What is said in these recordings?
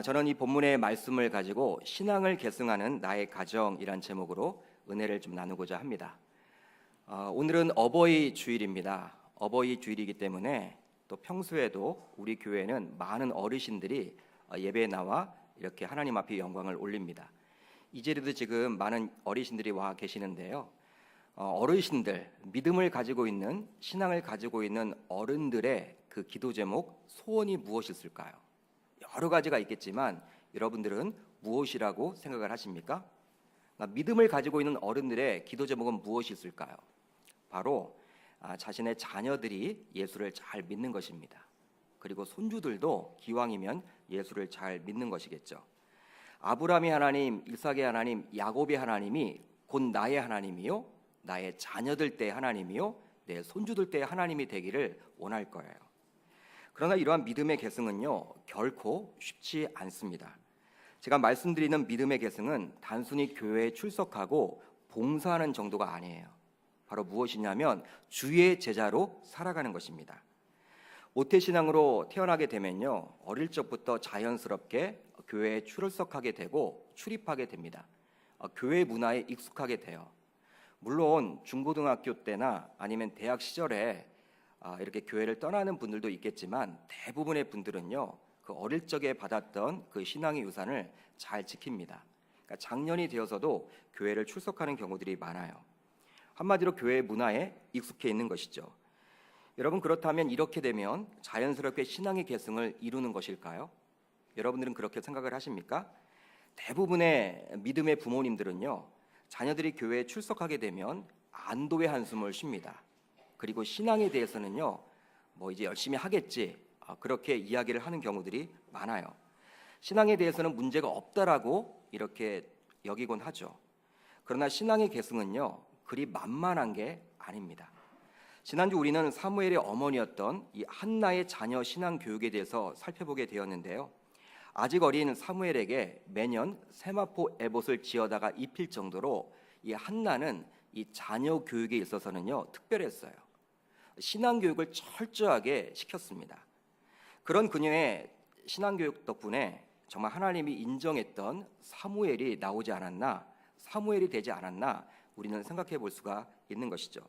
저는 이 본문의 말씀을 가지고 신앙을 계승하는 나의 가정이란 제목으로 은혜를 좀 나누고자 합니다. 오늘은 어버이 주일입니다. 어버이 주일이기 때문에 또 평소에도 우리 교회는 많은 어르신들이 예배에 나와 이렇게 하나님 앞에 영광을 올립니다. 이 자리에도 지금 많은 어르신들이 와 계시는데요. 어르신들, 믿음을 가지고 있는, 신앙을 가지고 있는 어른들의 그 기도 제목, 소원이 무엇일까요? 여러 가지가 있겠지만 여러분들은 무엇이라고 생각을 하십니까? 믿음을 가지고 있는 어른들의 기도 제목은 무엇이 있을까요? 바로 자신의 자녀들이 예수를 잘 믿는 것입니다. 그리고 손주들도 기왕이면 예수를 잘 믿는 것이겠죠. 아브라함의 하나님, 이삭의 하나님, 야곱의 하나님이 곧 나의 하나님이요, 나의 자녀들 때의 하나님이요, 내 손주들 때의 하나님이 되기를 원할 거예요. 그러나 이러한 믿음의 계승은요, 결코 쉽지 않습니다. 제가 말씀드리는 믿음의 계승은 단순히 교회에 출석하고 봉사하는 정도가 아니에요. 바로 무엇이냐면 주의 제자로 살아가는 것입니다. 모태신앙으로 태어나게 되면요, 어릴 적부터 자연스럽게 교회에 출석하게 되고 출입하게 됩니다. 교회 문화에 익숙하게 돼요. 물론 중고등학교 때나 아니면 대학 시절에 이렇게 교회를 떠나는 분들도 있겠지만 대부분의 분들은요, 그 어릴 적에 받았던 그 신앙의 유산을 잘 지킵니다. 그러니까 장년이 되어서도 교회를 출석하는 경우들이 많아요. 한마디로 교회 문화에 익숙해 있는 것이죠. 여러분, 그렇다면 이렇게 되면 자연스럽게 신앙의 계승을 이루는 것일까요? 여러분들은 그렇게 생각을 하십니까? 대부분의 믿음의 부모님들은요, 자녀들이 교회에 출석하게 되면 안도의 한숨을 쉽니다. 그리고 신앙에 대해서는요, 이제 열심히 하겠지, 그렇게 이야기를 하는 경우들이 많아요. 신앙에 대해서는 문제가 없다라고 이렇게 여기곤 하죠. 그러나 신앙의 계승은요, 그리 만만한 게 아닙니다. 지난주 우리는 사무엘의 어머니였던 이 한나의 자녀 신앙 교육에 대해서 살펴보게 되었는데요. 아직 어린 사무엘에게 매년 세마포 에봇을 지어다가 입힐 정도로 이 한나는 이 자녀 교육에 있어서는요, 특별했어요. 신앙 교육을 철저하게 시켰습니다. 그런 그녀의 신앙 교육 덕분에 정말 하나님이 인정했던 사무엘이 나오지 않았나, 사무엘이 되지 않았나 우리는 생각해 볼 수가 있는 것이죠.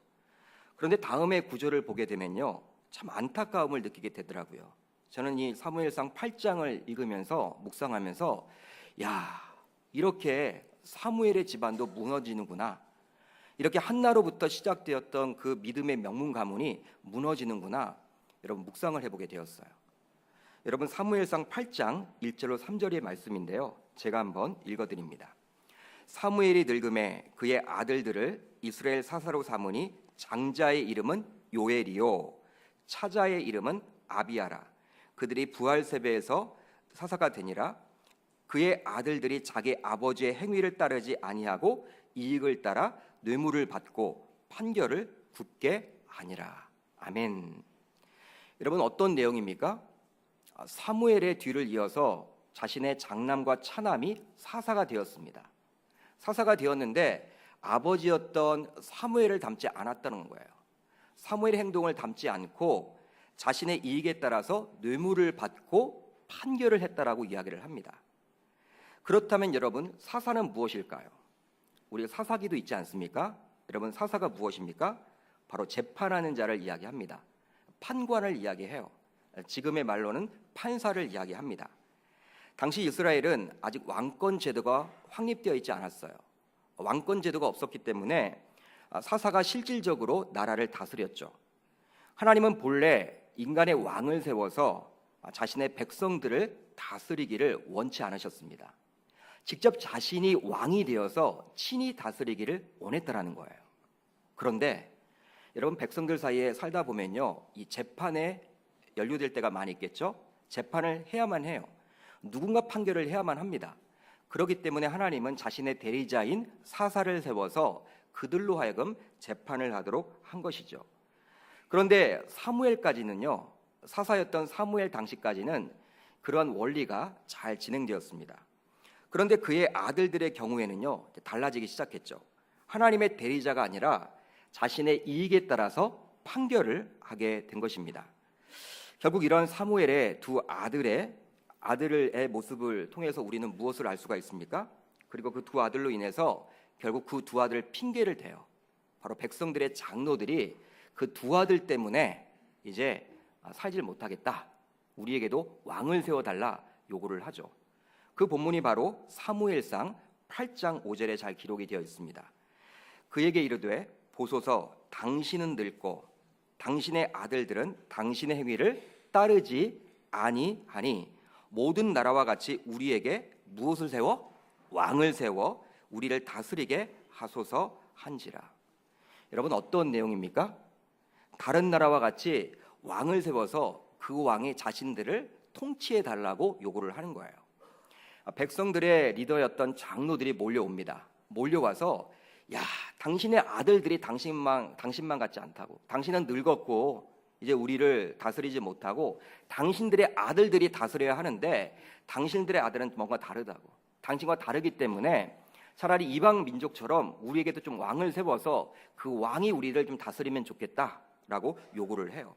그런데 다음의 구절을 보게 되면요, 참 안타까움을 느끼게 되더라고요. 저는 이 사무엘상 8장을 읽으면서 묵상하면서 이렇게 사무엘의 집안도 무너지는구나, 이렇게 한나로부터 시작되었던 그 믿음의 명문 가문이 무너지는구나, 여러분 묵상을 해보게 되었어요. 여러분, 사무엘상 8장 1절로 3절의 말씀인데요, 제가 한번 읽어드립니다. 사무엘이 늙음에 그의 아들들을 이스라엘 사사로 삼으니 장자의 이름은 요엘이요 차자의 이름은 아비야라. 그들이 부할세베에서 사사가 되니라. 그의 아들들이 자기 아버지의 행위를 따르지 아니하고 이익을 따라 뇌물을 받고 판결을 굳게 하니라. 아멘. 여러분, 어떤 내용입니까? 사무엘의 뒤를 이어서 자신의 장남과 차남이 사사가 되었습니다. 사사가 되었는데 아버지였던 사무엘을 닮지 않았다는 거예요. 사무엘의 행동을 닮지 않고 자신의 이익에 따라서 뇌물을 받고 판결을 했다라고 이야기를 합니다. 그렇다면 여러분, 사사는 무엇일까요? 우리가 사사기도 있지 않습니까? 여러분, 사사가 무엇입니까? 바로 재판하는 자를 이야기합니다. 판관을 이야기해요. 지금의 말로는 판사를 이야기합니다. 당시 이스라엘은 아직 왕권 제도가 확립되어 있지 않았어요. 왕권 제도가 없었기 때문에 사사가 실질적으로 나라를 다스렸죠. 하나님은 본래 인간의 왕을 세워서 자신의 백성들을 다스리기를 원치 않으셨습니다. 직접 자신이 왕이 되어서 친히 다스리기를 원했다라는 거예요. 그런데 여러분, 백성들 사이에 살다 보면요, 이 재판에 연루될 때가 많이 있겠죠. 재판을 해야만 해요. 누군가 판결을 해야만 합니다. 그렇기 때문에 하나님은 자신의 대리자인 사사를 세워서 그들로 하여금 재판을 하도록 한 것이죠. 그런데 사무엘까지는요, 사사였던 사무엘 당시까지는 그러한 원리가 잘 진행되었습니다. 그런데 그의 아들들의 경우에는요, 달라지기 시작했죠. 하나님의 대리자가 아니라 자신의 이익에 따라서 판결을 하게 된 것입니다. 결국 이런 사무엘의 두 아들의 아들의 모습을 통해서 우리는 무엇을 알 수가 있습니까? 그리고 그 두 아들로 인해서 결국 그 두 아들 핑계를 대요. 바로 백성들의 장로들이 그 두 아들 때문에 이제 살질 못하겠다, 우리에게도 왕을 세워달라 요구를 하죠. 그 본문이 바로 사무엘상 8장 5절에 잘 기록이 되어 있습니다. 그에게 이르되 보소서 당신은 늙고 당신의 아들들은 당신의 행위를 따르지 아니하니 모든 나라와 같이 우리에게 무엇을 세워? 왕을 세워 우리를 다스리게 하소서 한지라. 여러분, 어떤 내용입니까? 다른 나라와 같이 왕을 세워서 그 왕이 자신들을 통치해 달라고 요구를 하는 거예요. 백성들의 리더였던 장로들이 몰려옵니다. 몰려와서 야, 당신의 아들들이 당신만 같지 않다고. 당신은 늙었고 이제 우리를 다스리지 못하고 당신들의 아들들이 다스려야 하는데 당신들의 아들은 뭔가 다르다고. 당신과 다르기 때문에 차라리 이방 민족처럼 우리에게도 좀 왕을 세워서 그 왕이 우리를 좀 다스리면 좋겠다라고 요구를 해요.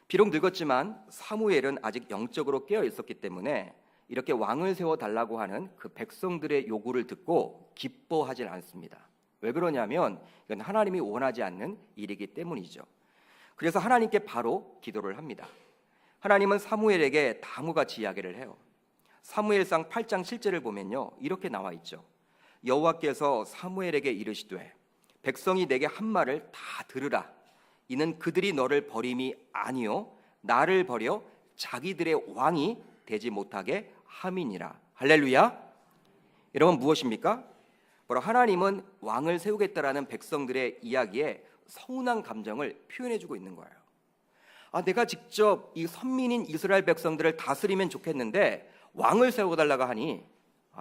비록 늙었지만 사무엘은 아직 영적으로 깨어 있었기 때문에 이렇게 왕을 세워달라고 하는 그 백성들의 요구를 듣고 기뻐하진 않습니다. 왜 그러냐면 이건 하나님이 원하지 않는 일이기 때문이죠. 그래서 하나님께 바로 기도를 합니다. 하나님은 사무엘에게 다음같이 이야기를 해요. 사무엘상 8장 7절을 보면요, 이렇게 나와 있죠. 여호와께서 사무엘에게 이르시되 백성이 내게 한 말을 다 들으라. 이는 그들이 너를 버림이 아니요 나를 버려 자기들의 왕이 되지 못하게 함이니라. 할렐루야. 여러분, 무엇입니까? 바로 하나님은 왕을 세우겠다라는 백성들의 이야기에 서운한 감정을 표현해주고 있는 거예요. 내가 직접 이 선민인 이스라엘 백성들을 다스리면 좋겠는데 왕을 세워달라고 하니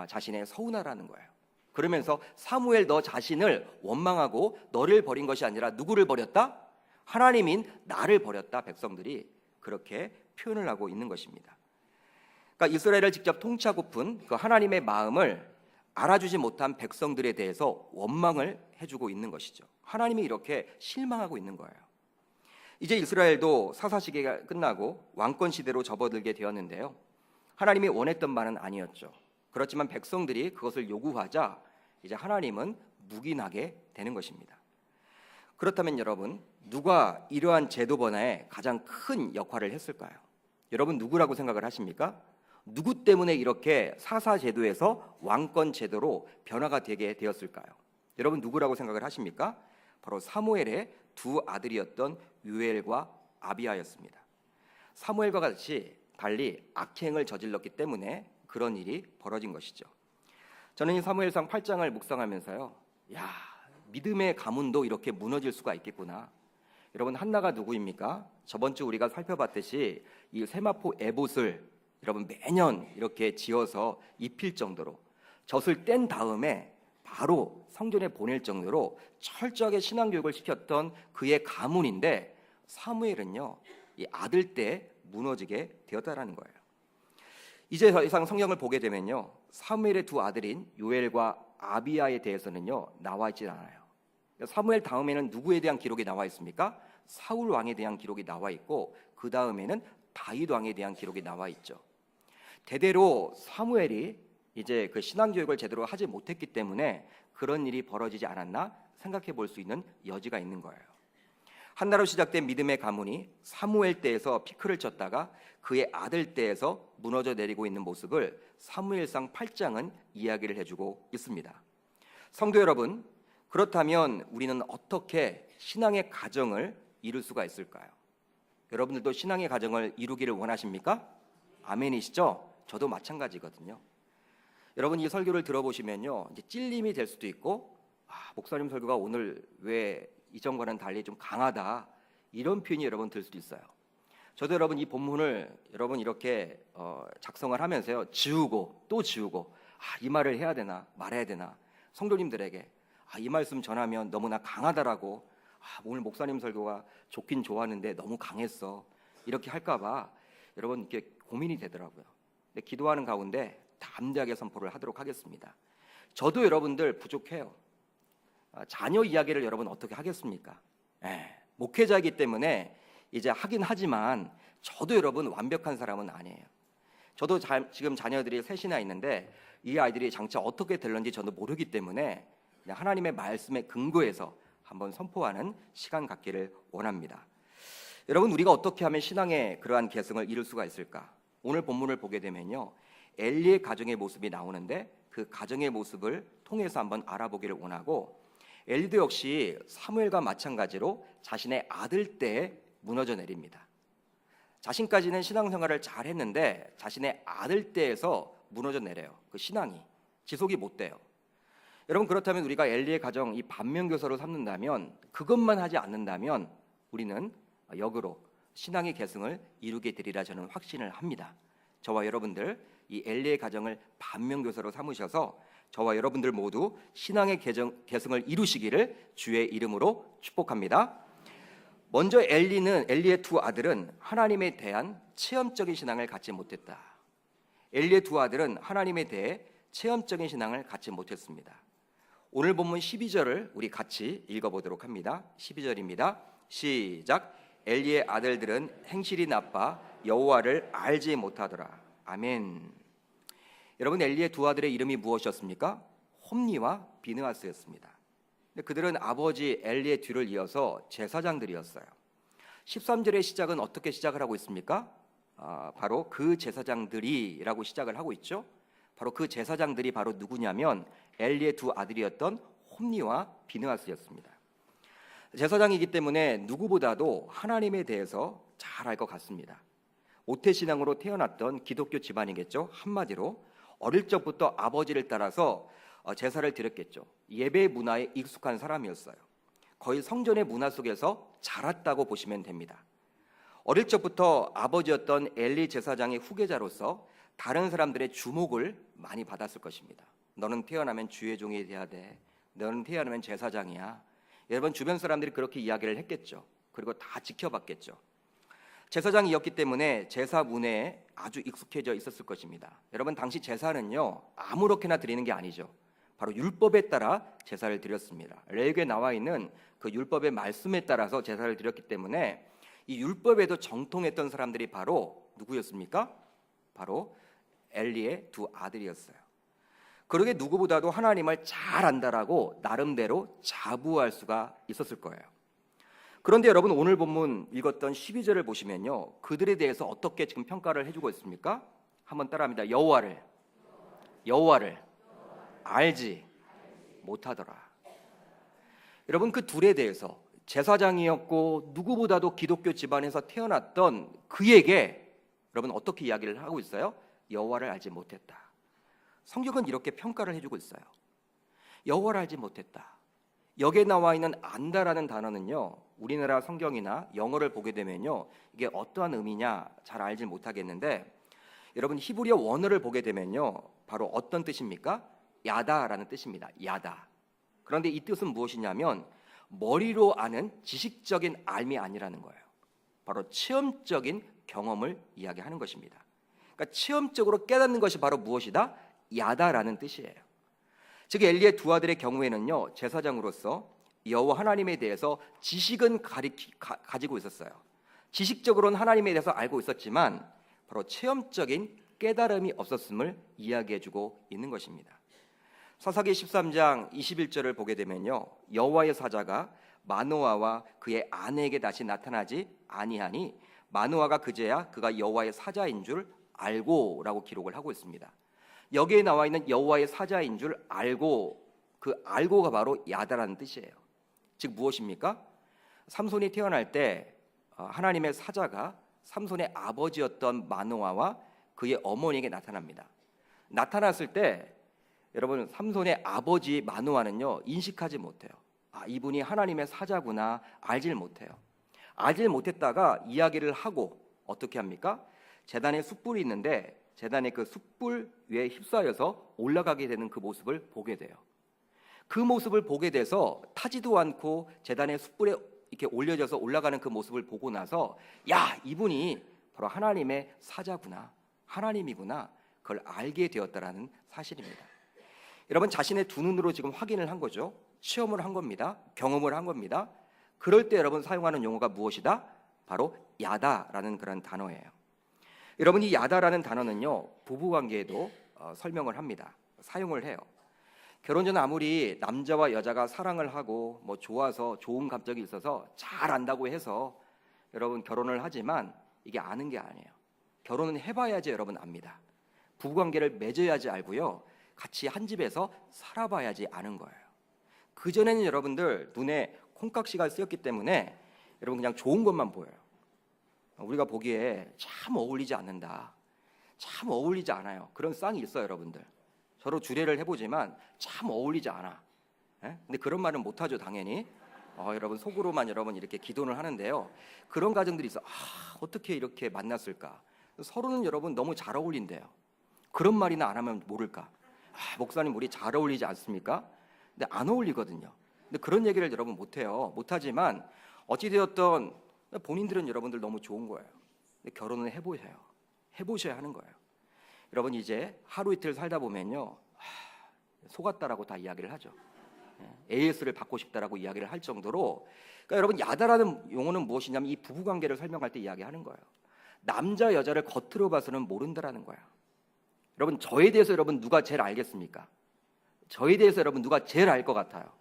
자신의 서운하라는 거예요. 그러면서 사무엘, 너 자신을 원망하고 너를 버린 것이 아니라 누구를 버렸다? 하나님인 나를 버렸다. 백성들이 그렇게 표현을 하고 있는 것입니다. 그러니까 이스라엘을 직접 통치하고픈 그 하나님의 마음을 알아주지 못한 백성들에 대해서 원망을 해주고 있는 것이죠. 하나님이 이렇게 실망하고 있는 거예요. 이제 이스라엘도 사사시대가 끝나고 왕권 시대로 접어들게 되었는데요. 하나님이 원했던 바는 아니었죠. 그렇지만 백성들이 그것을 요구하자 이제 하나님은 묵인하게 되는 것입니다. 그렇다면 여러분, 누가 이러한 제도 변화에 가장 큰 역할을 했을까요? 여러분, 누구라고 생각을 하십니까? 누구 때문에 이렇게 사사 제도에서 왕권 제도로 변화가 되게 되었을까요? 여러분, 누구라고 생각을 하십니까? 바로 사무엘의 두 아들이었던 유엘과 아비야였습니다. 사무엘과 같이 달리 악행을 저질렀기 때문에 그런 일이 벌어진 것이죠. 저는 이 사무엘상 8장을 묵상하면서요, 야, 믿음의 가문도 이렇게 무너질 수가 있겠구나. 여러분, 한나가 누구입니까? 저번 주 우리가 살펴봤듯이 이 세마포 에봇을 여러분 매년 이렇게 지어서 입힐 정도로 젖을 뗀 다음에 바로 성전에 보낼 정도로 철저하게 신앙교육을 시켰던 그의 가문인데 사무엘은요, 이 아들 때 무너지게 되었다라는 거예요. 이제 더 이상 성경을 보게 되면요, 사무엘의 두 아들인 요엘과 아비야에 대해서는요 나와 있지 않아요. 사무엘 다음에는 누구에 대한 기록이 나와 있습니까? 사울 왕에 대한 기록이 나와 있고 그 다음에는 다윗 왕에 대한 기록이 나와 있죠. 대대로 사무엘이 이제 그 신앙교육을 제대로 하지 못했기 때문에 그런 일이 벌어지지 않았나 생각해 볼 수 있는 여지가 있는 거예요. 한나로 시작된 믿음의 가문이 사무엘 때에서 피크를 쳤다가 그의 아들 때에서 무너져 내리고 있는 모습을 사무엘상 8장은 이야기를 해주고 있습니다. 성도 여러분, 그렇다면 우리는 어떻게 신앙의 가정을 이룰 수가 있을까요? 여러분들도 신앙의 가정을 이루기를 원하십니까? 아멘이시죠? 저도 마찬가지거든요. 여러분, 이 설교를 들어보시면요, 이제 찔림이 될 수도 있고, 목사님 설교가 오늘 왜 이전과는 달리 좀 강하다, 이런 표현이 여러분 들 수도 있어요. 저도 여러분 이 본문을 여러분 이렇게 작성을 하면서요, 지우고 또 지우고, 이 말을 해야 되나 말해야 되나, 성도님들에게 이 말씀 전하면 너무나 강하다라고, 오늘 목사님 설교가 좋긴 좋았는데 너무 강했어, 이렇게 할까봐 여러분 이렇게 고민이 되더라고요. 근데 기도하는 가운데 담대하게 선포를 하도록 하겠습니다. 저도 여러분들 부족해요. 자녀 이야기를 여러분 어떻게 하겠습니까? 목회자이기 때문에 이제 하긴 하지만 저도 여러분 완벽한 사람은 아니에요. 저도 지금 자녀들이 셋이나 있는데 이 아이들이 장차 어떻게 될런지 저도 모르기 때문에 그냥 하나님의 말씀에 근거해서 한번 선포하는 시간 갖기를 원합니다. 여러분, 우리가 어떻게 하면 신앙의 그러한 계승을 이룰 수가 있을까? 오늘 본문을 보게 되면요, 엘리의 가정의 모습이 나오는데 그 가정의 모습을 통해서 한번 알아보기를 원하고, 엘리도 역시 사무엘과 마찬가지로 자신의 아들 때에 무너져 내립니다. 자신까지는 신앙생활을 잘 했는데 자신의 아들 때에서 무너져 내려요. 그 신앙이 지속이 못 돼요. 여러분, 그렇다면 우리가 엘리의 가정 이 반면교사로 삼는다면, 그것만 하지 않는다면 우리는 역으로 신앙의 계승을 이루게 되리라 저는 확신을 합니다. 저와 여러분들 이 엘리의 가정을 반면교사로 삼으셔서 저와 여러분들 모두 신앙의 계승을 이루시기를 주의 이름으로 축복합니다. 먼저 엘리의 두 아들은 하나님에 대한 체험적인 신앙을 갖지 못했다. 엘리의 두 아들은 하나님에 대해 체험적인 신앙을 갖지 못했습니다. 오늘 본문 12절을 우리 같이 읽어보도록 합니다. 12절입니다. 시작. 엘리의 아들들은 행실이 나빠 여호와를 알지 못하더라. 아멘. 여러분, 엘리의 두 아들의 이름이 무엇이었습니까? 홈니와 비느하스였습니다. 그들은 아버지 엘리의 뒤를 이어서 제사장들이었어요. 13절의 시작은 어떻게 시작을 하고 있습니까? 바로 그 제사장들이라고 시작을 하고 있죠. 바로 그 제사장들이 바로 누구냐면 엘리의 두 아들이었던 홈니와 비느하스였습니다. 제사장이기 때문에 누구보다도 하나님에 대해서 잘 알 것 같습니다. 모태신앙으로 태어났던 기독교 집안이겠죠. 한마디로 어릴 적부터 아버지를 따라서 제사를 드렸겠죠. 예배 문화에 익숙한 사람이었어요. 거의 성전의 문화 속에서 자랐다고 보시면 됩니다. 어릴 적부터 아버지였던 엘리 제사장의 후계자로서 다른 사람들의 주목을 많이 받았을 것입니다. 너는 태어나면 주의 종이 돼야 돼. 너는 태어나면 제사장이야. 여러분, 주변 사람들이 그렇게 이야기를 했겠죠. 그리고 다 지켜봤겠죠. 제사장이었기 때문에 제사 문화에 아주 익숙해져 있었을 것입니다. 여러분, 당시 제사는요 아무렇게나 드리는 게 아니죠. 바로 율법에 따라 제사를 드렸습니다. 레위기에 나와 있는 그 율법의 말씀에 따라서 제사를 드렸기 때문에 이 율법에도 정통했던 사람들이 바로 누구였습니까? 바로 엘리의 두 아들이었어요. 그러게 누구보다도 하나님을 잘 안다라고 나름대로 자부할 수가 있었을 거예요. 그런데 여러분, 오늘 본문 읽었던 12절을 보시면요, 그들에 대해서 어떻게 지금 평가를 해주고 있습니까? 한번 따라합니다. 여호와를 알지 못하더라. 여러분, 그 둘에 대해서 제사장이었고 누구보다도 기독교 집안에서 태어났던 그에게 여러분 어떻게 이야기를 하고 있어요? 여호와를 알지 못했다. 성경은 이렇게 평가를 해주고 있어요. 여호와를 알지 못했다. 여기에 나와 있는 안다라는 단어는요, 우리나라 성경이나 영어를 보게 되면요, 이게 어떠한 의미냐 잘 알지 못하겠는데, 여러분 히브리어 원어를 보게 되면요, 바로 어떤 뜻입니까? 야다라는 뜻입니다. 야다. 그런데 이 뜻은 무엇이냐면 머리로 아는 지식적인 알미 아니라는 거예요. 바로 체험적인 경험을 이야기하는 것입니다. 그러니까 체험적으로 깨닫는 것이 바로 무엇이다? 야다라는 뜻이에요. 즉 엘리의 두 아들의 경우에는요, 제사장으로서 여호와 하나님에 대해서 지식은 가지고 있었어요. 지식적으로는 하나님에 대해서 알고 있었지만 바로 체험적인 깨달음이 없었음을 이야기해주고 있는 것입니다. 사사기 13장 21절을 보게 되면요, 여호와의 사자가 마노아와 그의 아내에게 다시 나타나지 아니하니 마노아가 그제야 그가 여호와의 사자인 줄 알고라고 기록을 하고 있습니다. 여기에 나와 있는 여호와의 사자인 줄 알고, 그 알고가 바로 야다라는 뜻이에요. 즉 무엇입니까? 삼손이 태어날 때 하나님의 사자가 삼손의 아버지였던 마노아와 그의 어머니에게 나타납니다. 나타났을 때 여러분, 삼손의 아버지 마노아는요 인식하지 못해요. 이분이 하나님의 사자구나 알질 못해요. 알질 못했다가 이야기를 하고 어떻게 합니까? 제단에 숯불이 있는데 제단의 그 숯불 위에 휩싸여서 올라가게 되는 그 모습을 보게 돼요. 그 모습을 보게 돼서 타지도 않고 제단의 숯불에 이렇게 올려져서 올라가는 그 모습을 보고 나서, 야, 이분이 바로 하나님의 사자구나, 하나님이구나, 그걸 알게 되었다라는 사실입니다. 여러분, 자신의 두 눈으로 지금 확인을 한 거죠. 체험을 한 겁니다. 경험을 한 겁니다. 그럴 때 여러분 사용하는 용어가 무엇이다? 바로 야다라는 그런 단어예요. 여러분, 이 야다라는 단어는요, 부부관계에도 설명을 합니다. 사용을 해요. 결혼 전 아무리 남자와 여자가 사랑을 하고 뭐 좋아서 좋은 감정이 있어서 잘 안다고 해서 여러분 결혼을 하지만 이게 아는 게 아니에요. 결혼은 해봐야지 여러분 압니다. 부부관계를 맺어야지 알고요, 같이 한 집에서 살아봐야지 아는 거예요. 그전에는 여러분들 눈에 콩깍지가 쓰였기 때문에 여러분 그냥 좋은 것만 보여요. 우리가 보기에 참 어울리지 않는다, 참 어울리지 않아요, 그런 쌍이 있어요. 여러분들 서로 주례를 해보지만 참 어울리지 않아. 근데 그런 말은 못하죠, 당연히. 여러분 속으로만 여러분 이렇게 기도를 하는데요, 그런 가정들이 있어. 어떻게 이렇게 만났을까? 서로는 여러분 너무 잘 어울린대요. 그런 말이나 안 하면 모를까? 목사님 우리 잘 어울리지 않습니까? 근데 안 어울리거든요. 근데 그런 얘기를 여러분 못해요. 못하지만 어찌되었던 본인들은 여러분들 너무 좋은 거예요. 근데 결혼을 해보셔야 하는 거예요. 여러분 이제 하루 이틀 살다 보면요, 속았다라고 다 이야기를 하죠. AS를 받고 싶다라고 이야기를 할 정도로. 그러니까 여러분 야다라는 용어는 무엇이냐면 이 부부관계를 설명할 때 이야기하는 거예요. 남자 여자를 겉으로 봐서는 모른다라는 거예요. 여러분 저에 대해서 여러분 누가 제일 알겠습니까? 저에 대해서 여러분 누가 제일 알 것 같아요?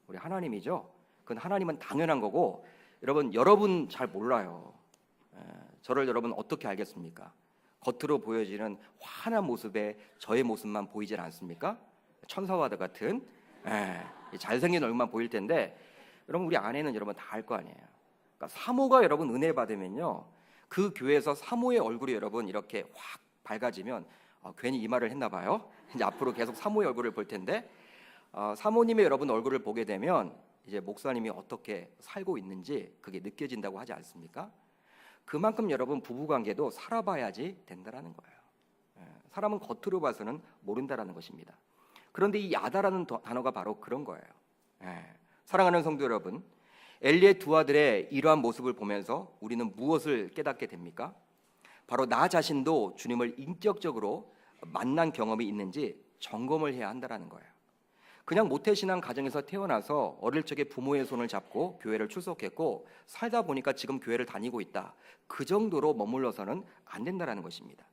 우리 하나님이죠. 그건 하나님은 당연한 거고, 여러분 잘 몰라요. 저를 여러분 어떻게 알겠습니까? 겉으로 보여지는 환한 모습에 저의 모습만 보이질 않습니까? 천사와 같은 잘생긴 얼굴만 보일 텐데, 여러분 우리 아내는 여러분 다 알 거 아니에요. 그러니까 사모가 여러분 은혜 받으면요, 그 교회에서 사모의 얼굴이 여러분 이렇게 확 밝아지면 괜히 이 말을 했나 봐요. 이제 앞으로 계속 사모의 얼굴을 볼 텐데, 사모님의 여러분 얼굴을 보게 되면 이제 목사님이 어떻게 살고 있는지 그게 느껴진다고 하지 않습니까? 그만큼 여러분 부부관계도 살아봐야지 된다라는 거예요. 사람은 겉으로 봐서는 모른다라는 것입니다. 그런데 이 야다라는 단어가 바로 그런 거예요. 사랑하는 성도 여러분, 엘리의 두 아들의 이러한 모습을 보면서 우리는 무엇을 깨닫게 됩니까? 바로 나 자신도 주님을 인격적으로 만난 경험이 있는지 점검을 해야 한다는 거예요. 그냥 모태신앙 가정에서 태어나서 어릴 적에 부모의 손을 잡고 교회를 출석했고 살다 보니까 지금 교회를 다니고 있다, 그 정도로 머물러서는 안 된다는 것입니다.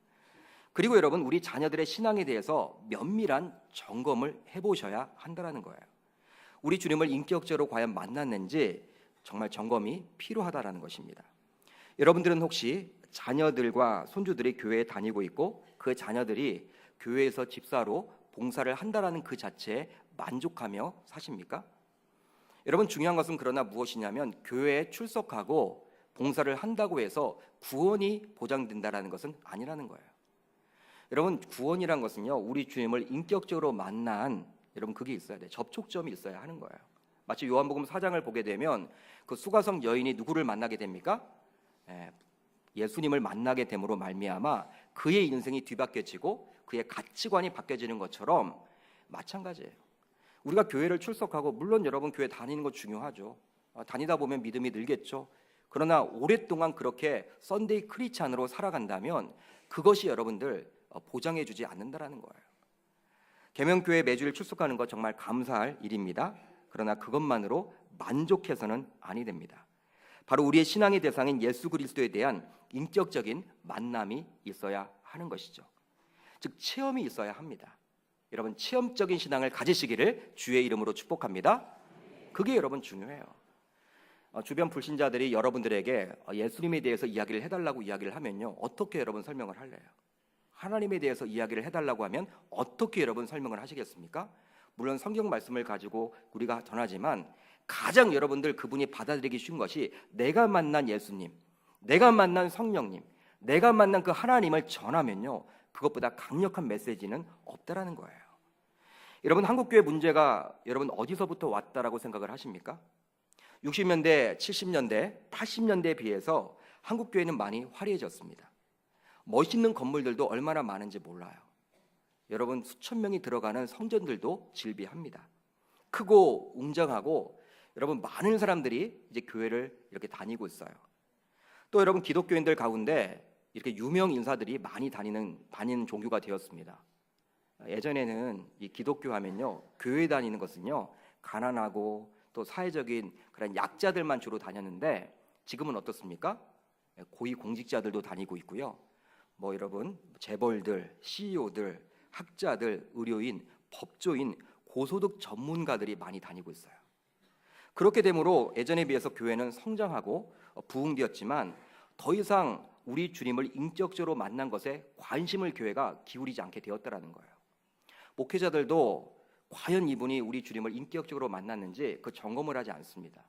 그리고 여러분 우리 자녀들의 신앙에 대해서 면밀한 점검을 해보셔야 한다는 거예요. 우리 주님을 인격적으로 과연 만났는지 정말 점검이 필요하다는 것입니다. 여러분들은 혹시 자녀들과 손주들이 교회에 다니고 있고 그 자녀들이 교회에서 집사로 봉사를 한다라는 그 자체에 만족하며 사십니까? 여러분 중요한 것은 그러나 무엇이냐면 교회에 출석하고 봉사를 한다고 해서 구원이 보장된다라는 것은 아니라는 거예요. 여러분 구원이란 것은요, 우리 주님을 인격적으로 만난 여러분 그게 있어야 돼요. 접촉점이 있어야 하는 거예요. 마치 요한복음 4장을 보게 되면 그 수가성 여인이 누구를 만나게 됩니까? 예수님을 만나게 됨으로 말미암아 그의 인생이 뒤바뀌어지고 그의 가치관이 바뀌어지는 것처럼 마찬가지예요. 우리가 교회를 출석하고 물론 여러분 교회 다니는 거 중요하죠. 다니다 보면 믿음이 늘겠죠. 그러나 오랫동안 그렇게 썬데이 크리스찬으로 살아간다면 그것이 여러분들 보장해 주지 않는다라는 거예요. 계명교회 매주일 출석하는 것 정말 감사할 일입니다. 그러나 그것만으로 만족해서는 아니 됩니다. 바로 우리의 신앙의 대상인 예수 그리스도에 대한 인격적인 만남이 있어야 하는 것이죠. 즉 체험이 있어야 합니다. 여러분 체험적인 신앙을 가지시기를 주의 이름으로 축복합니다. 그게 여러분 중요해요. 주변 불신자들이 여러분들에게 예수님에 대해서 이야기를 해달라고 이야기를 하면요, 어떻게 여러분 설명을 할래요? 하나님에 대해서 이야기를 해달라고 하면 어떻게 여러분 설명을 하시겠습니까? 물론 성경 말씀을 가지고 우리가 전하지만 가장 여러분들 그분이 받아들이기 쉬운 것이 내가 만난 예수님, 내가 만난 성령님, 내가 만난 그 하나님을 전하면요, 그것보다 강력한 메시지는 없다라는 거예요. 여러분 한국교회 문제가 여러분 어디서부터 왔다라고 생각을 하십니까? 60년대, 70년대, 80년대에 비해서 한국교회는 많이 화려해졌습니다. 멋있는 건물들도 얼마나 많은지 몰라요. 여러분 수천 명이 들어가는 성전들도 질비합니다. 크고 웅장하고 여러분 많은 사람들이 이제 교회를 이렇게 다니고 있어요. 또 여러분 기독교인들 가운데 이렇게 유명 인사들이 많이 다니는 종교가 되었습니다. 예전에는 이 기독교 하면요, 교회 다니는 것은요 가난하고 또 사회적인 그런 약자들만 주로 다녔는데 지금은 어떻습니까? 고위공직자들도 다니고 있고요, 뭐 여러분 재벌들, CEO들, 학자들, 의료인, 법조인, 고소득 전문가들이 많이 다니고 있어요. 그렇게 되므로 예전에 비해서 교회는 성장하고 부흥되었지만 더 이상 우리 주님을 인격적으로 만난 것에 관심을 교회가 기울이지 않게 되었다라는 거예요. 목회자들도 과연 이분이 우리 주님을 인격적으로 만났는지 그 점검을 하지 않습니다.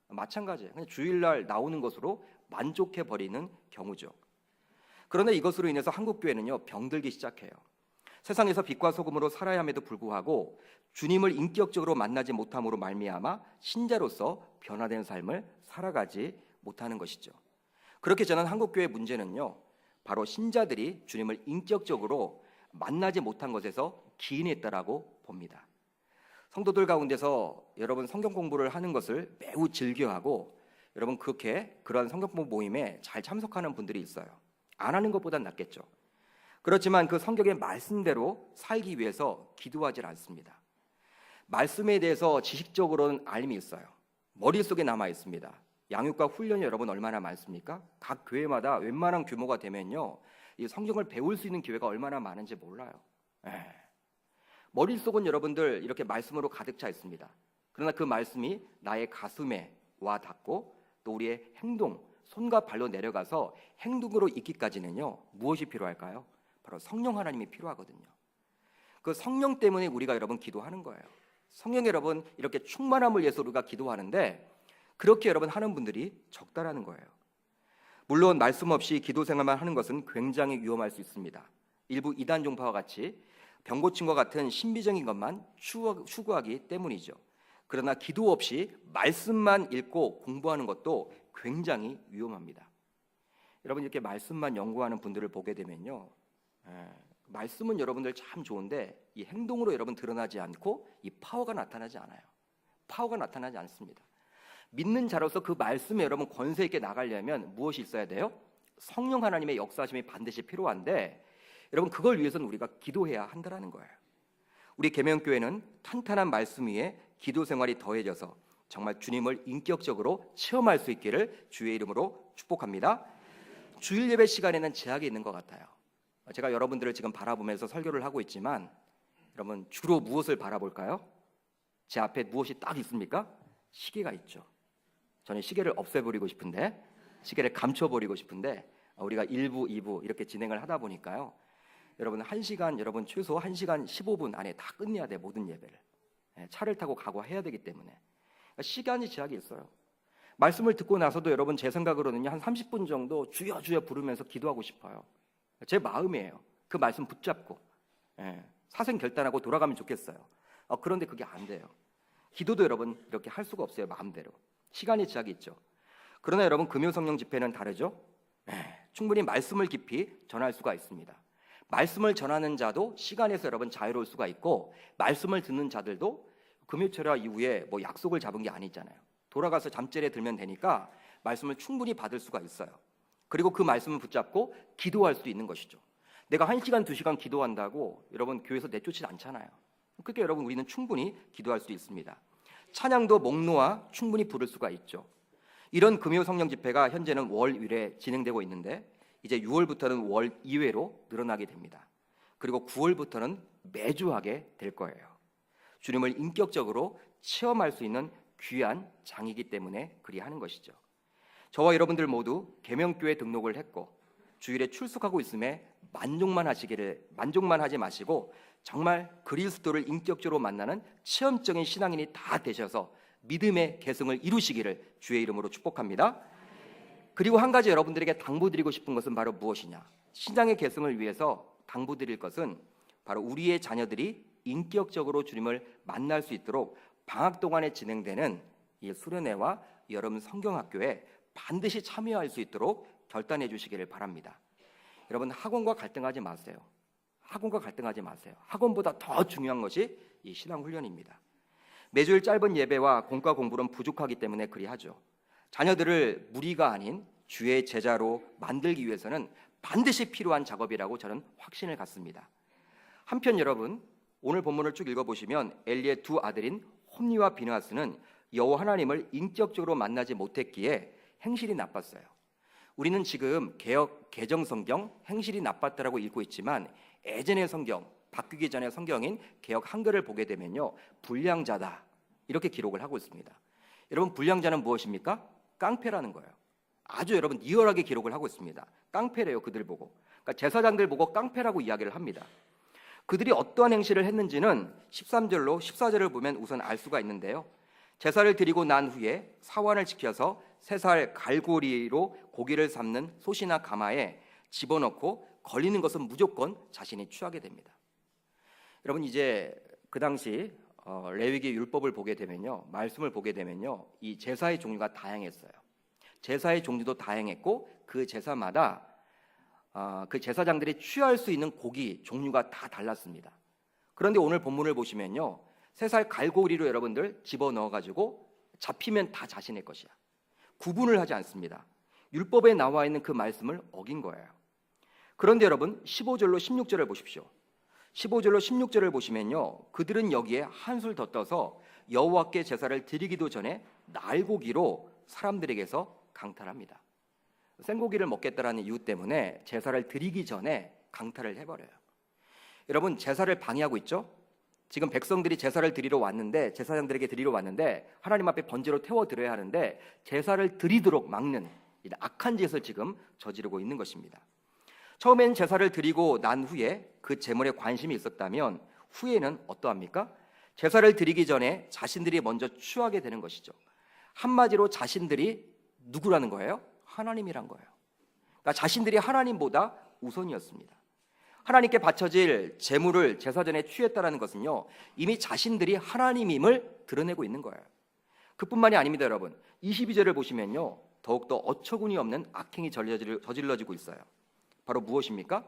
마찬가지예요. 그냥 주일날 나오는 것으로 만족해 버리는 경우죠. 그런데 이것으로 인해서 한국 교회는요 병들기 시작해요. 세상에서 빛과 소금으로 살아야 함에도 불구하고 주님을 인격적으로 만나지 못함으로 말미암아 신자로서 변화된 삶을 살아가지 못하는 것이죠. 그렇게 저는 한국 교회의 문제는요 바로 신자들이 주님을 인격적으로 만나지 못한 것에서 기인했다라고 봅니다. 성도들 가운데서 여러분 성경 공부를 하는 것을 매우 즐겨하고 여러분 그러한 성경 공부 모임에 잘 참석하는 분들이 있어요. 안 하는 것보단 낫겠죠. 그렇지만 그 성경의 말씀대로 살기 위해서 기도하지 않습니다. 말씀에 대해서 지식적으로는 알림이 있어요. 머릿속에 남아 있습니다. 양육과 훈련이 여러분 얼마나 많습니까? 각 교회마다 웬만한 규모가 되면요 이 성경을 배울 수 있는 교회가 얼마나 많은지 몰라요. 머릿속은 여러분들 이렇게 말씀으로 가득 차 있습니다. 그러나 그 말씀이 나의 가슴에 와 닿고 또 우리의 행동, 손과 발로 내려가서 행동으로 있기까지는요 무엇이 필요할까요? 바로 성령 하나님이 필요하거든요. 그 성령 때문에 우리가 여러분 기도하는 거예요. 성령 여러분 이렇게 충만함을 위해서 우리가 기도하는데 그렇게 여러분 하는 분들이 적다라는 거예요. 물론 말씀 없이 기도 생활만 하는 것은 굉장히 위험할 수 있습니다. 일부 이단 종파와 같이 병고침과 같은 신비적인 것만 추구하기 때문이죠. 그러나 기도 없이 말씀만 읽고 공부하는 것도 굉장히 위험합니다. 여러분 이렇게 말씀만 연구하는 분들을 보게 되면요 말씀은 여러분들 참 좋은데 이 행동으로 여러분 드러나지 않고 이 파워가 나타나지 않아요. 파워가 나타나지 않습니다. 믿는 자로서 그 말씀에 여러분 권세 있게 나가려면 무엇이 있어야 돼요? 성령 하나님의 역사심이 반드시 필요한데 여러분 그걸 위해서는 우리가 기도해야 한다는 거예요. 우리 계명교회는 탄탄한 말씀 위에 기도 생활이 더해져서 정말 주님을 인격적으로 체험할 수 있기를 주의 이름으로 축복합니다. 주일 예배 시간에는 제약이 있는 것 같아요. 제가 여러분들을 지금 바라보면서 설교를 하고 있지만 여러분 주로 무엇을 바라볼까요? 제 앞에 무엇이 딱 있습니까? 시계가 있죠. 저는 시계를 없애버리고 싶은데 시계를 감춰버리고 싶은데 우리가 1부, 2부 이렇게 진행을 하다 보니까요 여러분 1시간 여러분 최소 1시간 15분 안에 다 끝내야 돼 모든 예배를. 차를 타고 가고 해야 되기 때문에 그러니까 시간이 제약이 있어요. 말씀을 듣고 나서도 여러분 제 생각으로는요 한 30분 정도 주여 주여 부르면서 기도하고 싶어요. 제 마음이에요. 그 말씀 붙잡고 사생 결단하고 돌아가면 좋겠어요. 그런데 그게 안 돼요. 기도도 여러분 이렇게 할 수가 없어요. 마음대로 시간이 제약이 있죠. 그러나 여러분 금요 성령 집회는 다르죠. 충분히 말씀을 깊이 전할 수가 있습니다. 말씀을 전하는 자도 시간에서 여러분 자유로울 수가 있고 말씀을 듣는 자들도 금요철야 이후에 뭐 약속을 잡은 게 아니잖아요. 돌아가서 잠자리에 들면 되니까 말씀을 충분히 받을 수가 있어요. 그리고 그 말씀을 붙잡고 기도할 수도 있는 것이죠. 내가 1시간, 2시간 기도한다고 여러분 교회에서 내쫓지 않잖아요. 그러니까 여러분 우리는 충분히 기도할 수 있습니다. 찬양도 목 놓아 충분히 부를 수가 있죠. 이런 금요 성령 집회가 현재는 월 1회 진행되고 있는데 이제 6월부터는 월 2회로 늘어나게 됩니다. 그리고 9월부터는 매주 하게 될 거예요. 주님을 인격적으로 체험할 수 있는 귀한 장이기 때문에 그리하는 것이죠. 저와 여러분들 모두 계명교회 등록을 했고 주일에 출석하고 있음에 만족만 하지 마시고 정말 그리스도를 인격적으로 만나는 체험적인 신앙인이 다 되셔서 믿음의 계승을 이루시기를 주의 이름으로 축복합니다. 그리고 한 가지 여러분들에게 당부드리고 싶은 것은 바로 무엇이냐? 신앙의 계승을 위해서 당부드릴 것은 바로 우리의 자녀들이 인격적으로 주님을 만날 수 있도록 방학 동안에 진행되는 이 수련회와 여름 성경학교에 반드시 참여할 수 있도록 결단해 주시기를 바랍니다. 여러분 학원과 갈등하지 마세요. 학원과 갈등하지 마세요. 학원보다 더 중요한 것이 이 신앙훈련입니다. 매주일 짧은 예배와 공과 공부는 부족하기 때문에 그리하죠. 자녀들을 무리가 아닌 주의 제자로 만들기 위해서는 반드시 필요한 작업이라고 저는 확신을 갖습니다. 한편 여러분 오늘 본문을 쭉 읽어보시면 엘리의 두 아들인 홈니와 비느하스는 여호와 하나님을 인격적으로 만나지 못했기에 행실이 나빴어요. 우리는 지금 개역 개정 성경 행실이 나빴다라고 읽고 있지만 예전의 성경, 바뀌기 전의 성경인 개역 한글을 보게 되면요, 불량자다 이렇게 기록을 하고 있습니다. 여러분, 불량자는 무엇입니까? 깡패라는 거예요. 아주 여러분 리얼하게 기록을 하고 있습니다. 깡패래요, 그들 보고. 그러니까 제사장들 보고 깡패라고 이야기를 합니다. 그들이 어떠한 행실을 했는지는 13절로 14절을 보면 우선 알 수가 있는데요, 제사를 드리고 난 후에 사환을 지켜서 쇠살 갈고리로 고기를 삶는 솥이나 가마에 집어넣고 걸리는 것은 무조건 자신이 취하게 됩니다. 여러분, 이제 그 당시 레위기 율법을 보게 되면요, 말씀을 보게 되면요, 이 제사의 종류가 다양했어요. 제사의 종류도 다양했고 그 제사마다 그 제사장들이 취할 수 있는 고기 종류가 다 달랐습니다. 그런데 오늘 본문을 보시면요, 쇠살 갈고리로 여러분들 집어넣어 가지고 잡히면 다 자신의 것이야. 구분을 하지 않습니다. 율법에 나와 있는 그 말씀을 어긴 거예요. 그런데 여러분, 15절로 16절을 보십시오. 15절로 16절을 보시면요, 그들은 여기에 한술 더 떠서 여호와께 제사를 드리기도 전에 날고기로 사람들에게서 강탈합니다. 생고기를 먹겠다라는 이유 때문에 제사를 드리기 전에 강탈을 해버려요. 여러분, 제사를 방해하고 있죠? 지금 백성들이 제사를 드리러 왔는데, 제사장들에게 드리러 왔는데 하나님 앞에 번제로 태워 드려야 하는데 제사를 드리도록 막는 악한 짓을 지금 저지르고 있는 것입니다. 처음엔 제사를 드리고 난 후에 그 제물에 관심이 있었다면 후에는 어떠합니까? 제사를 드리기 전에 자신들이 먼저 취하게 되는 것이죠. 한마디로 자신들이 누구라는 거예요? 하나님이란 거예요. 그러니까 자신들이 하나님보다 우선이었습니다. 하나님께 바쳐질 제물을 제사 전에 취했다는 것은요, 이미 자신들이 하나님임을 드러내고 있는 거예요. 그뿐만이 아닙니다. 여러분, 22절을 보시면요, 더욱더 어처구니 없는 악행이 저질러지고 있어요. 바로 무엇입니까?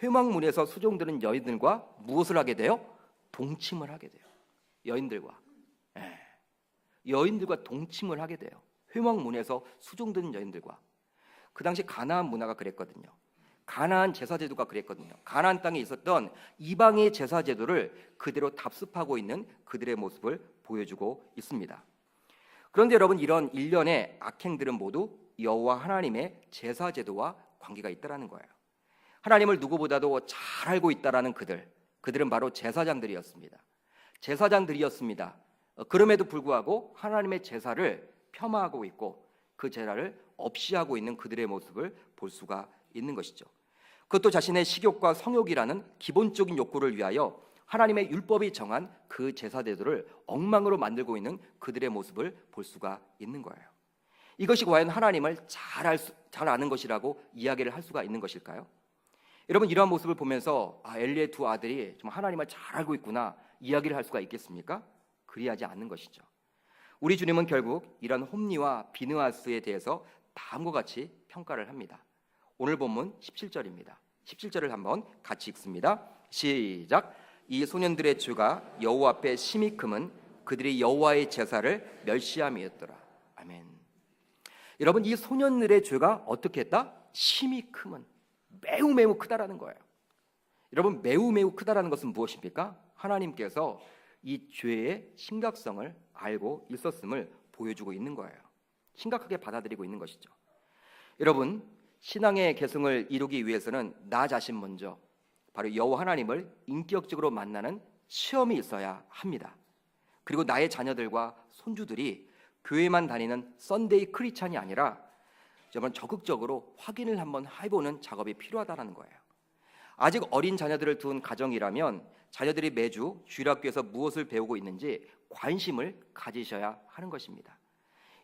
회막문에서 수종드는 여인들과 무엇을 하게 돼요? 동침을 하게 돼요. 여인들과 동침을 하게 돼요. 회막문에서 수종드는 여인들과. 그 당시 가나안 문화가 그랬거든요. 가나안 제사제도가 그랬거든요. 가나안 땅에 있었던 이방의 제사제도를 그대로 답습하고 있는 그들의 모습을 보여주고 있습니다. 그런데 여러분, 이런 일련의 악행들은 모두 여호와 하나님의 제사제도와 관계가 있다라는 거예요. 하나님을 누구보다도 잘 알고 있다라는 그들은 바로 제사장들이었습니다. 그럼에도 불구하고 하나님의 제사를 폄하하고 있고 그 제사를 없이 하고 있는 그들의 모습을 볼 수가 있는 것이죠. 그것도 자신의 식욕과 성욕이라는 기본적인 욕구를 위하여 하나님의 율법이 정한 그 제사제도를 엉망으로 만들고 있는 그들의 모습을 볼 수가 있는 거예요. 이것이 과연 하나님을 잘 아는 것이라고 이야기를 할 수가 있는 것일까요? 여러분, 이러한 모습을 보면서 엘리의 두 아들이 좀 하나님을 잘 알고 있구나 이야기를 할 수가 있겠습니까? 그리하지 않는 것이죠. 우리 주님은 결국 이런 홈리와 비느하스에 대해서 다음과 같이 평가를 합니다. 오늘 본문 17절입니다. 17절을 한번 같이 읽습니다. 시작. 이 소년들의 죄가 여호와 앞에 심히 크면 그들이 여호와의 제사를 멸시함이었더라. 아멘. 여러분, 이 소년들의 죄가 어떻게 했다? 심히 크면, 매우 크다라는 거예요. 여러분, 매우 크다라는 것은 무엇입니까? 하나님께서 이 죄의 심각성을 알고 있었음을 보여주고 있는 거예요. 심각하게 받아들이고 있는 것이죠. 여러분, 신앙의 계승을 이루기 위해서는 나 자신 먼저 바로 여호와 하나님을 인격적으로 만나는 시험이 있어야 합니다. 그리고 나의 자녀들과 손주들이 교회만 다니는 썬데이 크리스찬이 아니라 정말 적극적으로 확인을 한번 해보는 작업이 필요하다는 거예요. 아직 어린 자녀들을 둔 가정이라면 자녀들이 매주 주일학교에서 무엇을 배우고 있는지 관심을 가지셔야 하는 것입니다.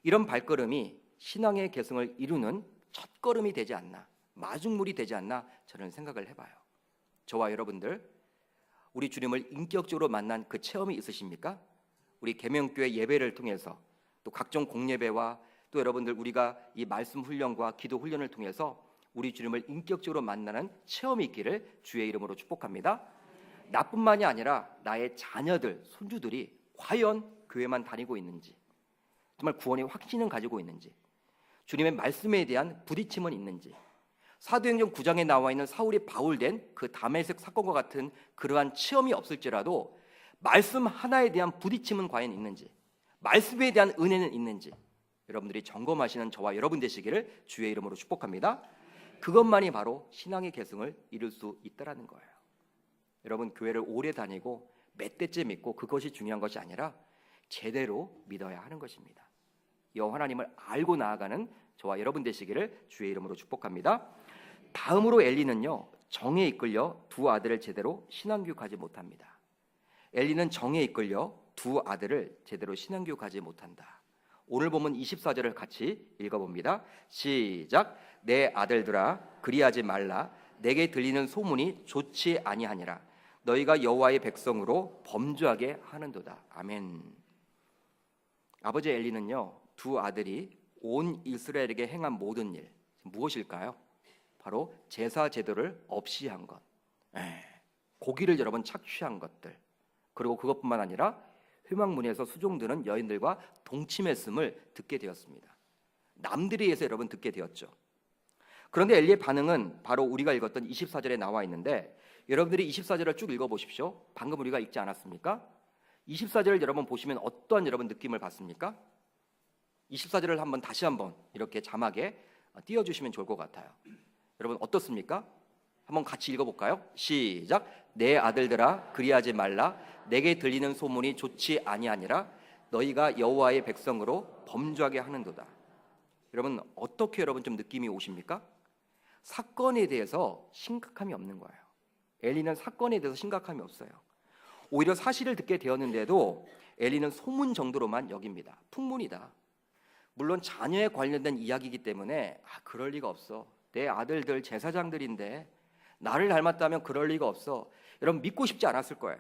이런 발걸음이 신앙의 계승을 이루는 첫걸음이 되지 않나, 마중물이 되지 않나 저는 생각을 해봐요. 저와 여러분들, 우리 주님을 인격적으로 만난 그 체험이 있으십니까? 우리 계명교회 예배를 통해서 또 각종 공예배와 또 여러분들 우리가 이 말씀 훈련과 기도 훈련을 통해서 우리 주님을 인격적으로 만나는 체험이 있기를 주의 이름으로 축복합니다. 나뿐만이 아니라 나의 자녀들, 손주들이 과연 교회만 다니고 있는지, 정말 구원의 확신을 가지고 있는지, 주님의 말씀에 대한 부딪힘은 있는지, 사도행전 9장에 나와 있는 사울이 바울된 그 다메섹 사건과 같은 그러한 체험이 없을지라도 말씀 하나에 대한 부딪힘은 과연 있는지, 말씀에 대한 은혜는 있는지, 여러분들이 점검하시는 저와 여러분 되시기를 주의 이름으로 축복합니다. 그것만이 바로 신앙의 계승을 이룰 수 있다라는 거예요. 여러분, 교회를 오래 다니고 몇 대째 믿고 그것이 중요한 것이 아니라 제대로 믿어야 하는 것입니다. 여호와 하나님을 알고 나아가는 저와 여러분 되시기를 주의 이름으로 축복합니다. 다음으로 엘리는요, 정에 이끌려 두 아들을 제대로 신앙교육하지 못합니다. 엘리는 정에 이끌려 두 아들을 제대로 신앙교육하지 못한다. 오늘 보면 24절을 같이 읽어봅니다. 시작. 내 아들들아, 그리하지 말라. 내게 들리는 소문이 좋지 아니하니라. 너희가 여호와의 백성으로 범죄하게 하는도다. 아멘. 아버지 엘리는요, 두 아들이 온 이스라엘에게 행한 모든 일 무엇일까요? 바로 제사 제도를 없이 한 것, 고기를 여러 번 착취한 것들, 그리고 그것뿐만 아니라 회막문에서 수종드는 여인들과 동침했음을 듣게 되었습니다. 남들에 의해서 여러분 듣게 되었죠. 그런데 엘리의 반응은 바로 우리가 읽었던 24절에 나와 있는데, 여러분들이 24절을 쭉 읽어보십시오. 방금 우리가 읽지 않았습니까? 24절을 여러분 보시면 어떠한 여러분 느낌을 받습니까? 24절을 한번 다시 한번 이렇게 자막에 띄워주시면 좋을 것 같아요. 여러분 어떻습니까? 한번 같이 읽어볼까요? 시작. 내 아들들아, 그리하지 말라. 내게 들리는 소문이 좋지 아니하니라. 너희가 여호와의 백성으로 범죄하게 하는도다. 여러분 어떻게 여러분 좀 느낌이 오십니까? 사건에 대해서 심각함이 없는 거예요. 엘리는 사건에 대해서 심각함이 없어요. 오히려 사실을 듣게 되었는데도 엘리는 소문 정도로만 여깁니다. 풍문이다. 물론 자녀에 관련된 이야기이기 때문에 그럴 리가 없어. 내 아들들 제사장들인데 나를 닮았다면 그럴 리가 없어. 여러분 믿고 싶지 않았을 거예요.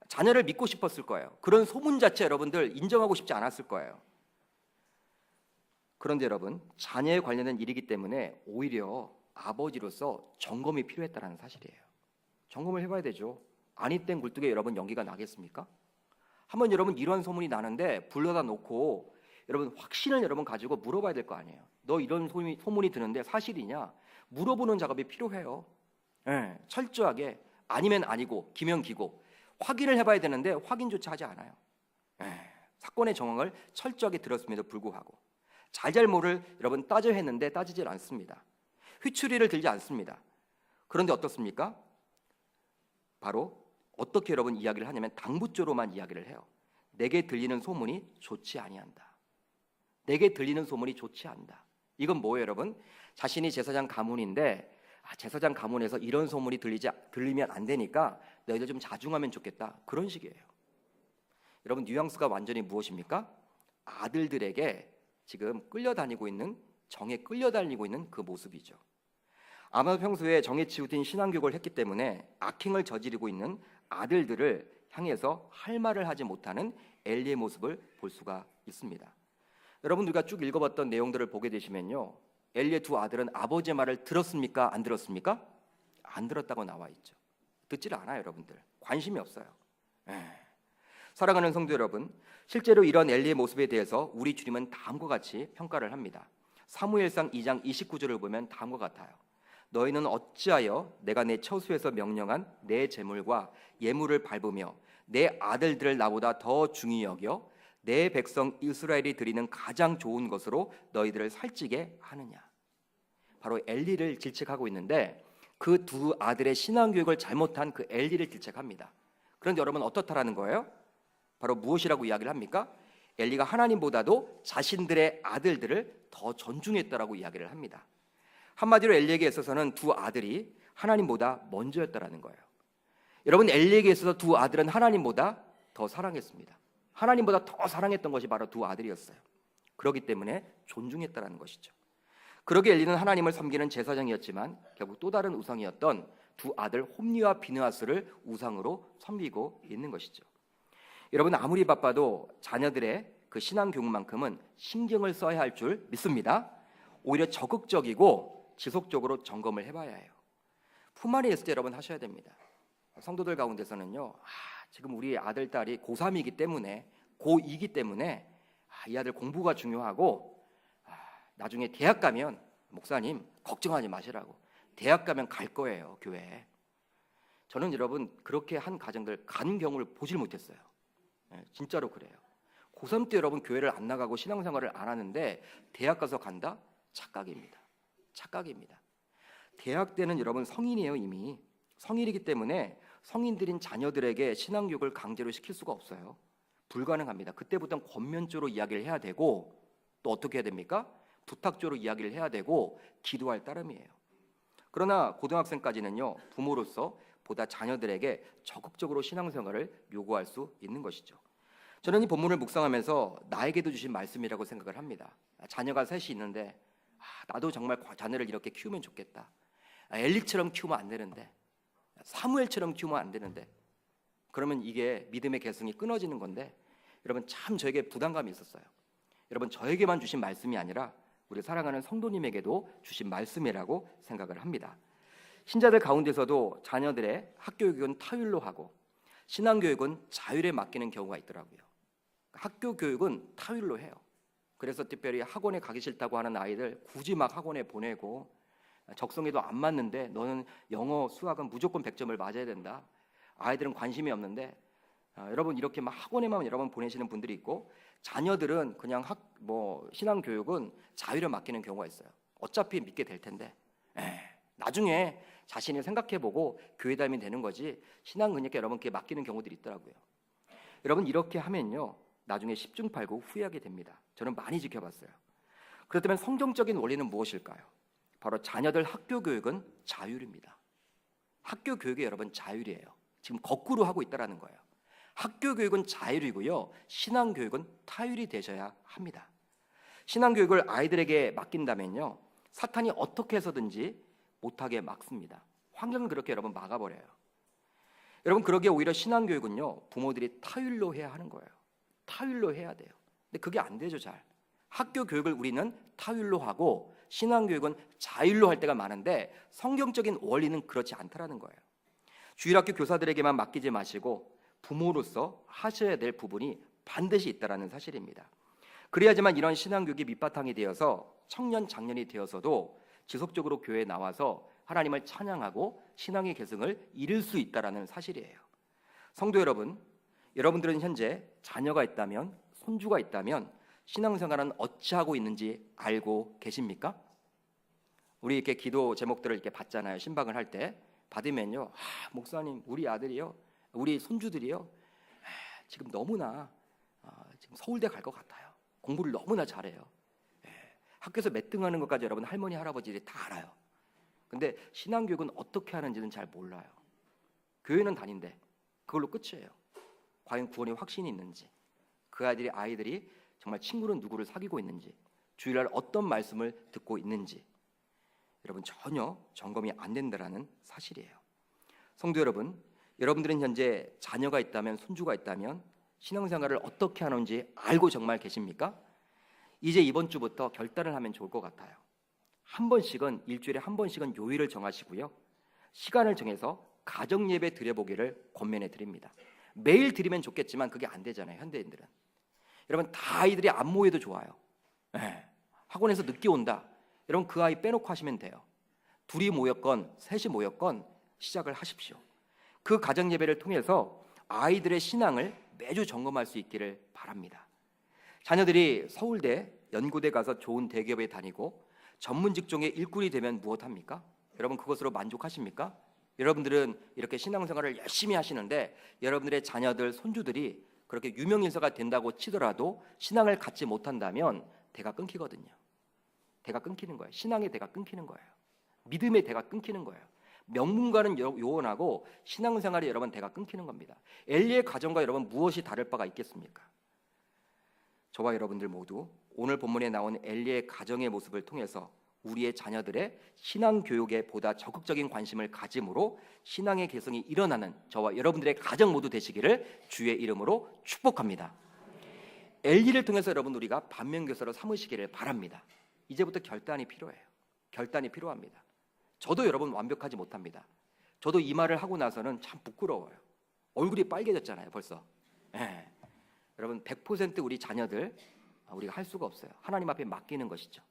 자녀를 믿고 싶었을 거예요. 그런 소문 자체 여러분들 인정하고 싶지 않았을 거예요. 그런데 여러분, 자녀에 관련된 일이기 때문에 오히려 아버지로서 점검이 필요했다는 사실이에요. 점검을 해봐야 되죠. 아니 땐 굴뚝에 여러분 연기가 나겠습니까? 한번 여러분 이런 소문이 나는데 불러다 놓고 여러분 확신을 여러분 가지고 물어봐야 될 거 아니에요. 너 이런 소문이 드는데 사실이냐? 물어보는 작업이 필요해요. 철저하게 아니면 아니고 기면 기고 확인을 해봐야 되는데 확인조차 하지 않아요. 사건의 정황을 철저하게 들었음에도 불구하고 잘잘못을 여러분 따져 했는데 따지질 않습니다. 휘추리를 들지 않습니다. 그런데 어떻습니까? 바로 어떻게 여러분 이야기를 하냐면 당부조로만 이야기를 해요. 내게 들리는 소문이 좋지 아니한다. 내게 들리는 소문이 좋지 않다. 이건 뭐예요, 여러분? 자신이 제사장 가문인데 제사장 가문에서 이런 소문이 들리면 안 되니까 너희들 좀 자중하면 좋겠다. 그런 식이에요. 여러분 뉘앙스가 완전히 무엇입니까? 아들들에게 지금 끌려다니고 있는, 정에 끌려다니고 있는 그 모습이죠. 아마도 평소에 정에 치우친 신앙교육을 했기 때문에 악행을 저지르고 있는 아들들을 향해서 할 말을 하지 못하는 엘리의 모습을 볼 수가 있습니다. 여러분 우리가 쭉 읽어봤던 내용들을 보게 되시면요, 엘리의 두 아들은 아버지의 말을 들었습니까? 안 들었습니까? 안 들었다고 나와 있죠. 듣질 않아요. 여러분들 관심이 없어요. 사랑하는 성도 여러분, 실제로 이런 엘리의 모습에 대해서 우리 주님은 다음과 같이 평가를 합니다. 사무엘상 2장 29절을 보면 다음과 같아요. 너희는 어찌하여 내가 내 처소에서 명령한 내 재물과 예물을 밟으며 내 아들들을 나보다 더 중히 여겨 내 백성 이스라엘이 드리는 가장 좋은 것으로 너희들을 살찌게 하느냐. 바로 엘리를 질책하고 있는데 그 두 아들의 신앙교육을 잘못한 그 엘리를 질책합니다. 그런데 여러분 어떻다라는 거예요? 바로 무엇이라고 이야기를 합니까? 엘리가 하나님보다도 자신들의 아들들을 더 존중했다라고 이야기를 합니다. 한마디로 엘리에게 있어서는 두 아들이 하나님보다 먼저였다라는 거예요. 여러분 엘리에게 있어서 두 아들은 하나님보다 더 사랑했습니다. 하나님보다 더 사랑했던 것이 바로 두 아들이었어요. 그렇기 때문에 존중했다라는 것이죠. 그러게 엘리는 하나님을 섬기는 제사장이었지만 결국 또 다른 우상이었던 두 아들 홈리와 비느하스를 우상으로 섬기고 있는 것이죠. 여러분 아무리 바빠도 자녀들의 그 신앙 교육만큼은 신경을 써야 할 줄 믿습니다. 오히려 적극적이고 지속적으로 점검을 해봐야 해요. 품 안에 있을 때 여러분 하셔야 됩니다. 성도들 가운데서는요, 지금 우리 아들 딸이 고3이기 때문에 고2이기 때문에 이 아들 공부가 중요하고 나중에 대학 가면 목사님 걱정하지 마시라고, 대학 가면 갈 거예요 교회에. 저는 여러분 그렇게 한 가정들 간 경우를 보질 못했어요. 진짜로 그래요. 고3 때 여러분 교회를 안 나가고 신앙생활을 안 하는데 대학 가서 간다? 착각입니다. 착각입니다. 대학 때는 여러분 성인이에요. 이미 성인이기 때문에 성인들인 자녀들에게 신앙교육을 강제로 시킬 수가 없어요. 불가능합니다. 그때부터는 권면조로 이야기를 해야 되고 또 어떻게 해야 됩니까? 부탁조로 이야기를 해야 되고 기도할 따름이에요. 그러나 고등학생까지는요, 부모로서 보다 자녀들에게 적극적으로 신앙생활을 요구할 수 있는 것이죠. 저는 이 본문을 묵상하면서 나에게도 주신 말씀이라고 생각을 합니다. 자녀가 셋이 있는데 나도 정말 자녀를 이렇게 키우면 좋겠다. 엘리처럼 키우면 안 되는데, 사무엘처럼 키우면 안 되는데, 그러면 이게 믿음의 계승이 끊어지는 건데, 여러분 참 저에게 부담감이 있었어요. 여러분 저에게만 주신 말씀이 아니라 우리 사랑하는 성도님에게도 주신 말씀이라고 생각을 합니다. 신자들 가운데서도 자녀들의 학교교육은 타율로 하고 신앙교육은 자율에 맡기는 경우가 있더라고요. 학교 교육은 타율로 해요. 그래서 특별히 학원에 가기 싫다고 하는 아이들 굳이 막 학원에 보내고, 적성에도 안 맞는데 너는 영어, 수학은 무조건 100점을 맞아야 된다. 아이들은 관심이 없는데 여러분 이렇게 막 학원에만 여러분 보내시는 분들이 있고, 자녀들은 그냥 신앙 교육은 자율에 맡기는 경우가 있어요. 어차피 믿게 될 텐데 나중에 자신이 생각해보고 교회 다니면 되는 거지, 신앙 그러니까 여러분 그게 맡기는 경우들이 있더라고요. 여러분 이렇게 하면요 나중에 10중 8구 후회하게 됩니다. 저는 많이 지켜봤어요. 그렇다면 성경적인 원리는 무엇일까요? 바로 자녀들 학교 교육은 자율입니다. 학교 교육이 여러분 자율이에요. 지금 거꾸로 하고 있다는 거예요. 학교 교육은 자율이고요, 신앙 교육은 타율이 되셔야 합니다. 신앙 교육을 아이들에게 맡긴다면요 사탄이 어떻게 해서든지 못하게 막습니다. 환경을 그렇게 여러분 막아버려요. 여러분 그러기에 오히려 신앙 교육은요 부모들이 타율로 해야 하는 거예요. 타율로 해야 돼요. 근데 그게 안 되죠. 잘 학교 교육을 우리는 타율로 하고 신앙 교육은 자율로 할 때가 많은데, 성경적인 원리는 그렇지 않다라는 거예요. 주일학교 교사들에게만 맡기지 마시고 부모로서 하셔야 될 부분이 반드시 있다라는 사실입니다. 그래야지만 이런 신앙 교육이 밑바탕이 되어서 청년 장년이 되어서도 지속적으로 교회에 나와서 하나님을 찬양하고 신앙의 계승을 이룰 수 있다라는 사실이에요. 성도 여러분, 여러분들은 현재 자녀가 있다면, 손주가 있다면 신앙생활은 어찌하고 있는지 알고 계십니까? 우리 이렇게 기도 제목들을 이렇게 받잖아요. 신방을 할 때 받으면요, 목사님 우리 아들이요, 우리 손주들이요 지금 너무나 지금 서울대 갈 것 같아요. 공부를 너무나 잘해요. 학교에서 몇 등 하는 것까지 여러분 할머니 할아버지들이 다 알아요. 근데 신앙교육은 어떻게 하는지는 잘 몰라요. 교회는 다닌데 그걸로 끝이에요. 과연 구원의 확신이 있는지, 그 아이들이 정말 친구는 누구를 사귀고 있는지, 주일날 어떤 말씀을 듣고 있는지 여러분 전혀 점검이 안 된다라는 사실이에요. 성도 여러분, 여러분들은 현재 자녀가 있다면, 손주가 있다면 신앙생활을 어떻게 하는지 알고 정말 계십니까? 이제 이번 주부터 결단을 하면 좋을 것 같아요. 한 번씩은, 일주일에 한 번씩은 요일을 정하시고요, 시간을 정해서 가정 예배 드려보기를 권면해 드립니다. 매일 드리면 좋겠지만 그게 안 되잖아요. 현대인들은. 여러분 다 아이들이 안 모여도 좋아요. 학원에서 늦게 온다, 여러분 그 아이 빼놓고 하시면 돼요. 둘이 모였건 셋이 모였건 시작을 하십시오. 그 가정 예배를 통해서 아이들의 신앙을 매주 점검할 수 있기를 바랍니다. 자녀들이 서울대, 연고대 가서 좋은 대기업에 다니고 전문 직종의 일꾼이 되면 무엇합니까? 여러분 그것으로 만족하십니까? 여러분들은 이렇게 신앙생활을 열심히 하시는데 여러분들의 자녀들, 손주들이 그렇게 유명인사가 된다고 치더라도 신앙을 갖지 못한다면 대가 끊기거든요. 대가 끊기는 거예요. 신앙의 대가 끊기는 거예요. 믿음의 대가 끊기는 거예요. 명문가는 요원하고 신앙생활이 여러분 대가 끊기는 겁니다. 엘리의 가정과 여러분 무엇이 다를 바가 있겠습니까? 저와 여러분들 모두 오늘 본문에 나온 엘리의 가정의 모습을 통해서 우리의 자녀들의 신앙 교육에 보다 적극적인 관심을 가짐으로 신앙의 개성이 일어나는 저와 여러분들의 가정 모두 되시기를 주의 이름으로 축복합니다. 엘리를 통해서 여러분 우리가 반면교사로 삼으시기를 바랍니다. 이제부터 결단이 필요해요. 결단이 필요합니다. 저도 여러분 완벽하지 못합니다. 저도 이 말을 하고 나서는 참 부끄러워요. 얼굴이 빨개졌잖아요 벌써. 여러분 100% 우리 자녀들 우리가 할 수가 없어요. 하나님 앞에 맡기는 것이죠.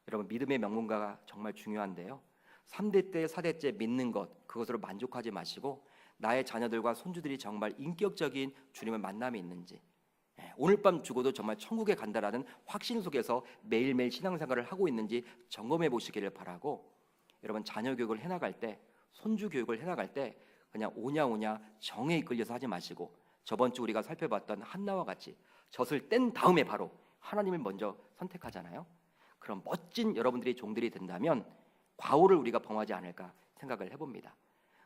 여러분 믿음의 명문가가 정말 중요한데요, 3대째 4대째 믿는 것, 그것으로 만족하지 마시고 나의 자녀들과 손주들이 정말 인격적인 주님의 만남이 있는지, 오늘 밤 죽어도 정말 천국에 간다라는 확신 속에서 매일매일 신앙생활을 하고 있는지 점검해 보시기를 바라고, 여러분 자녀 교육을 해나갈 때, 손주 교육을 해나갈 때 그냥 오냐 정에 이끌려서 하지 마시고, 저번 주 우리가 살펴봤던 한나와 같이 젖을 뗀 다음에 바로 하나님을 먼저 선택하잖아요. 그럼 멋진 여러분들이 종들이 된다면 과오를 우리가 범하지 않을까 생각을 해봅니다.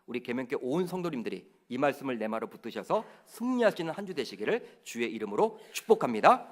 우리 계명교 온 성도님들이 이 말씀을 내 마로 붙드셔서 승리하시는 한 주 되시기를 주의 이름으로 축복합니다.